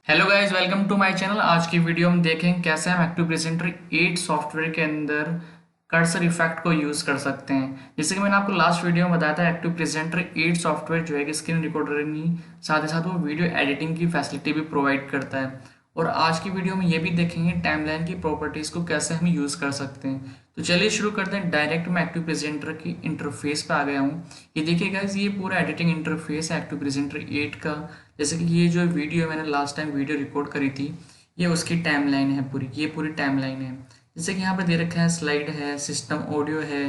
Hello guys, welcome to my channel. आज की video हम देखेंगे कैसे हम एक्टिव प्रेजेंटर 8 सॉफ्टवेयर के अंदर कर्सर इफेक्ट को यूज़ कर सकते हैं। जैसे कि मैंने आपको लास्ट वीडियो में बताया था, एक्टिव प्रेजेंटर 8 सॉफ्टवेयर जो है कि स्क्रीन रिकॉर्डर साथ ही साथ वो वीडियो एडिटिंग की फैसिलिटी भी प्रोवाइड करता है। और आज की वीडियो में ये भी देखेंगे टाइमलाइन की प्रॉपर्टीज़ को कैसे हम यूज़ कर सकते हैं। तो चलिए शुरू करते हैं। डायरेक्ट मैं एक्टिव प्रेजेंटर की इंटरफेस पे आ गया हूँ। ये देखिए गाइस, ये पूरा एडिटिंग इंटरफेस है एक्टिव प्रेजेंटर 8 का। जैसे कि ये जो वीडियो मैंने लास्ट टाइम वीडियो रिकॉर्ड करी थी, ये उसकी टाइमलाइन है पूरी, ये पूरी टाइमलाइन है। जैसे कि यहाँ पर दे रखा है स्लाइड है, सिस्टम ऑडियो है,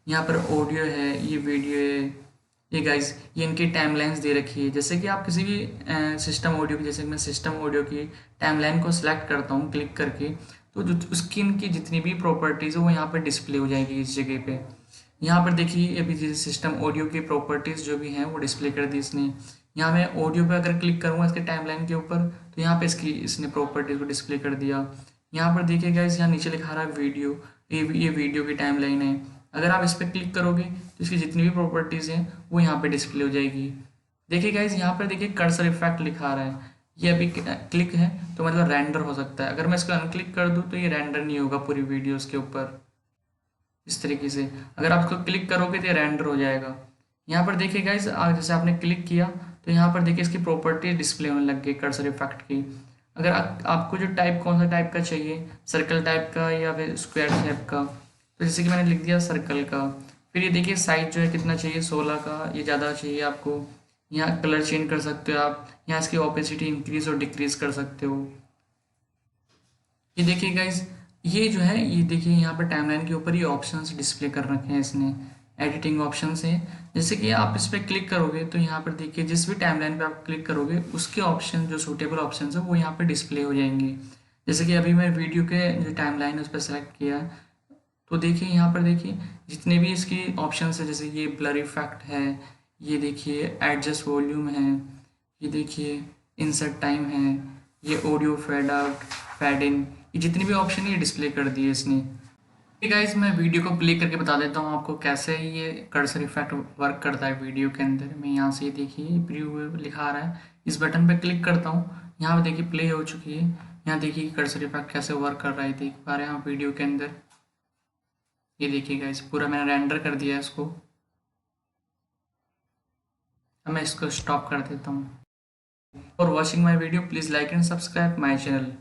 यहाँ पर ऑडियो है, ये वीडियो है। ये गाइस, ये इनकी टाइमलाइंस दे रखी है। जैसे कि आप किसी भी सिस्टम ऑडियो की, जैसे कि मैं सिस्टम ऑडियो की टाइमलाइन को सिलेक्ट करता हूँ क्लिक करके, तो जो उसकी इनकी जितनी भी प्रॉपर्टीज़ है वो यहाँ पर डिस्प्ले हो जाएगी इस जगह पे। यहाँ पर देखिए अभी जैसे सिस्टम ऑडियो की प्रॉपर्टीज़ जो भी हैं वो डिस्प्ले कर दी इसने। यहाँ मैं ऑडियो पे अगर क्लिक करूँगा इसके टाइमलाइन के ऊपर, तो यहाँ पे इसने प्रॉपर्टीज़ को डिस्प्ले कर दिया। यहाँ पर देखिएगा यहाँ नीचे लिखा रहा है वीडियो, ये वीडियो की टाइमलाइन है। अगर आप इस पर क्लिक करोगे तो इसकी जितनी भी प्रॉपर्टीज़ हैं वो यहाँ पे डिस्प्ले हो जाएगी। देखिए गाइस, यहाँ पर देखिए कर्सर इफेक्ट लिखा रहा है। ये अभी क्लिक है तो मतलब रेंडर हो सकता है। अगर मैं इसको अनक्लिक कर दूँ तो ये रेंडर नहीं होगा पूरी वीडियोस के ऊपर इस तरीके से। अगर आप इसको क्लिक करोगे तो ये रेंडर हो जाएगा। यहाँ पर देखिए गाइस, जैसे आपने क्लिक किया तो यहाँ पर देखिए इसकी प्रॉपर्टी डिस्प्ले होने लग गई कर्सर इफेक्ट की। अगर आपको जो टाइप कौन सा टाइप का चाहिए, सर्कल टाइप का या फिर स्क्वायर टाइप का, तो जैसे कि मैंने लिख दिया सर्कल का। फिर ये देखिए साइज जो है कितना चाहिए, 16 का, ये ज़्यादा चाहिए आपको। यहाँ कलर चेंज कर सकते हो आप, यहाँ इसकी ओपेसिटी इंक्रीज और डिक्रीज कर सकते हो। ये देखिए गाइज, ये जो है ये देखिए यहाँ पर टाइमलाइन के ऊपर ये ऑप्शंस डिस्प्ले कर रखे हैं इसने, एडिटिंग ऑप्शंस है। जैसे कि आप इस पर क्लिक करोगे तो यहाँ पर देखिए जिस भी टाइमलाइन पे आप क्लिक करोगे उसके ऑप्शन जो सूटेबल ऑप्शंस है वो यहाँ पे डिस्प्ले हो जाएंगे। जैसे कि अभी मैं वीडियो के जो टाइमलाइन है उस पर सेलेक्ट किया, तो देखिए यहाँ पर देखिए जितने भी इसकी ऑप्शंस है, जैसे ये ब्लर इफेक्ट है, ये देखिए एडजस्ट वॉल्यूम है, ये देखिए इंसर्ट टाइम है, ये audio fade out, fade in, ये जितनी भी ऑप्शन है ये डिस्प्ले कर दिए इसने। गाइस, मैं वीडियो को प्ले करके बता देता हूँ आपको कैसे ये कर्सर इफेक्ट वर्क करता है वीडियो के अंदर। मैं यहाँ से देखिए प्रीव्यू लिखा आ रहा है, इस बटन पे क्लिक करता हूँ, यहाँ पे देखिए प्ले हो चुकी है। यहाँ देखिए कर्सर इफेक्ट कैसे वर्क कर रहा है, देख पा रहे हैं आप वीडियो के अंदर। ये देखिए गाइस, पूरा मैंने रेंडर कर दिया है इसको। अब मैं इसको स्टॉप कर देता हूँ। For watching my video please like and subscribe my channel.